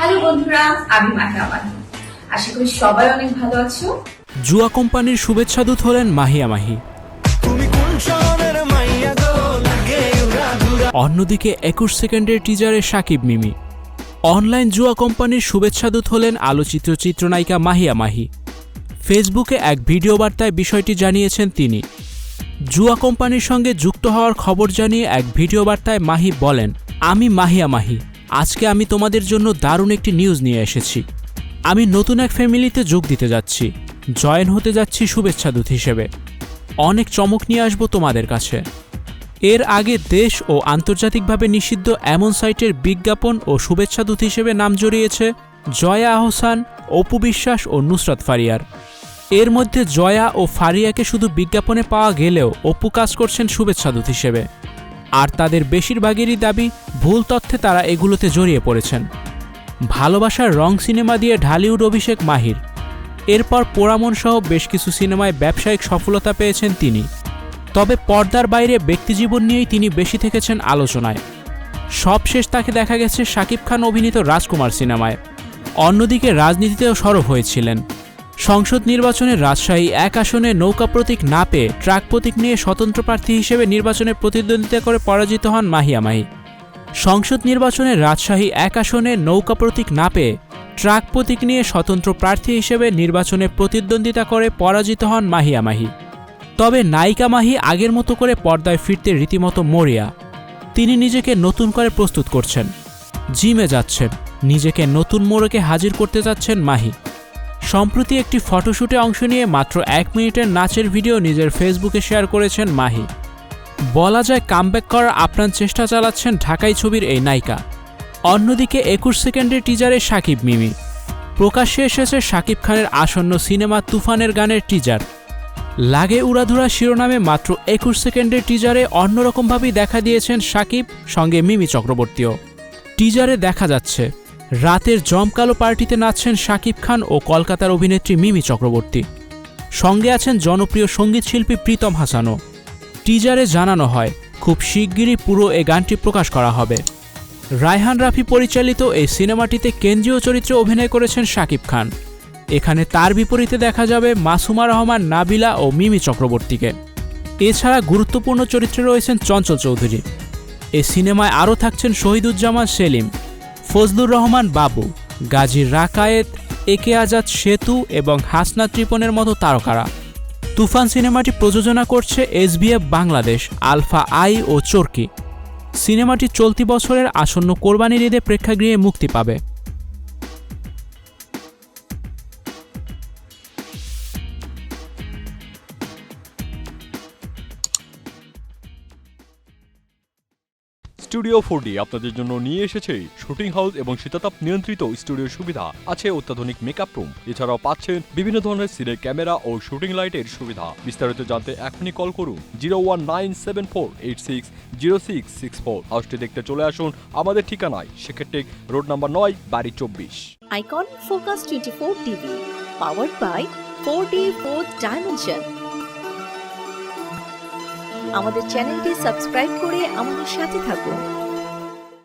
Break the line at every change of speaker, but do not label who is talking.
Hello বন্ধুরা, আমি মাহিয়া মাহি। আশা করি সবাই অনেক ভালো আছো।
জুয়া কোম্পানির শুভেচ্ছা দূত হলেন মাহিয়া মাহি। অন্যদিকে 21 সেকেন্ডের টিজারে শাকিব মিমি। অনলাইন জুয়া কোম্পানির শুভেচ্ছা দূত হলেন আলোচিত চিত্রনায়িকা মাহিয়া মাহি। ফেসবুকে এক ভিডিও বার্তায় বিষয়টি জানিয়েছেন তিনি। জুয়া কোম্পানির সঙ্গে যুক্ত হওয়ার খবর জানিয়ে এক ভিডিও বার্তায় মাহি বলেন, আমি মাহিয়া মাহি, আজকে আমি তোমাদের জন্য দারুণ একটি নিউজ নিয়ে এসেছি। আমি নতুন এক ফ্যামিলিতে যোগ দিতে যাচ্ছি, জয়েন হতে যাচ্ছি শুভেচ্ছা দূত হিসেবে। অনেক চমক নিয়ে আসবো তোমাদের কাছে। এর আগে দেশ ও আন্তর্জাতিকভাবে নিষিদ্ধ এমন সাইটের বিজ্ঞাপন ও শুভেচ্ছা দূত হিসেবে নাম জড়িয়েছে জয়া আহসান, অপু বিশ্বাস ও নুসরাত ফারিয়ার। এর মধ্যে জয়া ও ফারিয়াকে শুধু বিজ্ঞাপনে পাওয়া গেলেও অপু কাজ করছেন শুভেচ্ছা দূত হিসেবে। আর তাদের বেশিরভাগেরই দাবি ভুল তথ্যে তারা এগুলোতে জড়িয়ে পড়েছেন। ভালোবাসার রং সিনেমা দিয়ে ঢালিউড অভিষেক মাহির। এরপর পোড়ামন সহ বেশ কিছু সিনেমায় ব্যবসায়িক সফলতা পেয়েছেন তিনি। তবে পর্দার বাইরে ব্যক্তিজীবন নিয়েই তিনি বেশি থেকেছেন আলোচনায়। সবশেষ তাকে দেখা গেছে শাকিব খান অভিনীত রাজকুমার সিনেমায়। অন্যদিকে রাজনীতিতেও সরব হয়েছিলেন। সংসদ নির্বাচনে রাজশাহী 1 আসনে নৌকা প্রতীক না পেয়ে ট্রাক প্রতীক নিয়ে স্বতন্ত্র প্রার্থী হিসেবে নির্বাচনে প্রতিদ্বন্দ্বিতা করে পরাজিত হন মাহিয়া মাহি। সংসদ নির্বাচনে রাজশাহী 1 আসনে নৌকা প্রতীক না পেয়ে ট্রাক প্রতীক নিয়ে স্বতন্ত্র প্রার্থী হিসেবে নির্বাচনে প্রতিদ্বন্দ্বিতা করে পরাজিত হন মাহিয়া মাহি। তবে নায়িকা মাহি আগের মতো করে পর্দায় ফিরতে রীতিমতো মরিয়া। তিনি নিজেকে নতুন করে প্রস্তুত করছেন, জিমে যাচ্ছেন, নিজেকে নতুন মোড়কে হাজির করতে যাচ্ছেন মাহি। সম্প্রতি একটি ফটোশ্যুটে অংশ নিয়ে মাত্র 1 মিনিটের নাচের ভিডিও নিজের ফেসবুকে শেয়ার করেছেন মাহি। বলা যায় কামব্যাক করার আপ্রাণ চেষ্টা চালাচ্ছেন ঢাকাই ছবির এই নায়িকা। অন্যদিকে 21 সেকেন্ডের টিজারে শাকিব মিমি। প্রকাশ্যে এসেছে শাকিব খানের আসন্ন সিনেমা তুফানের গানের টিজার। লাগে উড়াধুরা শিরোনামে মাত্র 21 সেকেন্ডের টিজারে অন্যরকমভাবেই দেখা দিয়েছেন শাকিব, সঙ্গে মিমি চক্রবর্তীও। টিজারে দেখা যাচ্ছে রাতের জমকালো পার্টিতে নাচছেন শাকিব খান ও কলকাতার অভিনেত্রী মিমি চক্রবর্তী। সঙ্গে আছেন জনপ্রিয় সঙ্গীতশিল্পী প্রীতম হাসানও। টিজারে জানানো হয় খুব শিগগিরই পুরো এই গানটি প্রকাশ করা হবে। রায়হান রাফি পরিচালিত এই সিনেমাটিতে কেন্দ্রীয় চরিত্রে অভিনয় করেছেন শাকিব খান। এখানে তার বিপরীতে দেখা যাবে মাসুমা রহমান, নাবিলা ও মিমি চক্রবর্তীকে। এছাড়া গুরুত্বপূর্ণ চরিত্রে রয়েছেন চঞ্চল চৌধুরী। এই সিনেমায় আরও থাকছেন শহীদুজ্জামান সেলিম, ফজলুর রহমান বাবু, গাজী রাকায়েত, একে আজাদ সেতু এবং হাসনা ত্রিপনের মতো তারকারা। তুফান সিনেমাটি প্রযোজনা করছে SBF বাংলাদেশ, আলফা আই ও চরকি। সিনেমাটি চলতি বছরের আসন্ন কোরবানির ঈদে প্রেক্ষাগৃহে মুক্তি পাবে।
স্টুডিও 4D আপনাদের জন্য নিয়ে এসেছে শুটিং হাউস এবং শীতাতাপ নিয়ন্ত্রিত স্টুডিওর সুবিধা, আছে অত্যাধুনিক মেকআপ রুম। এছাড়াও পাচ্ছেন বিভিন্ন ধরনের সিনের ক্যামেরা ও শুটিং লাইটের সুবিধা। বিস্তারিত জানতে এখনই কল করুন 01974860664। হাউসটি দেখতে চলে আসুন আমাদের ঠিকানায় সেক্ষেত্রে রোড নাম্বার 9, বাড়ি 24।
Icon focus 24 TV, powered by 4D Fourth Dimension। আমাদের চ্যানেলটি সাবস্ক্রাইব করে আমাদের সাথে থাকুন।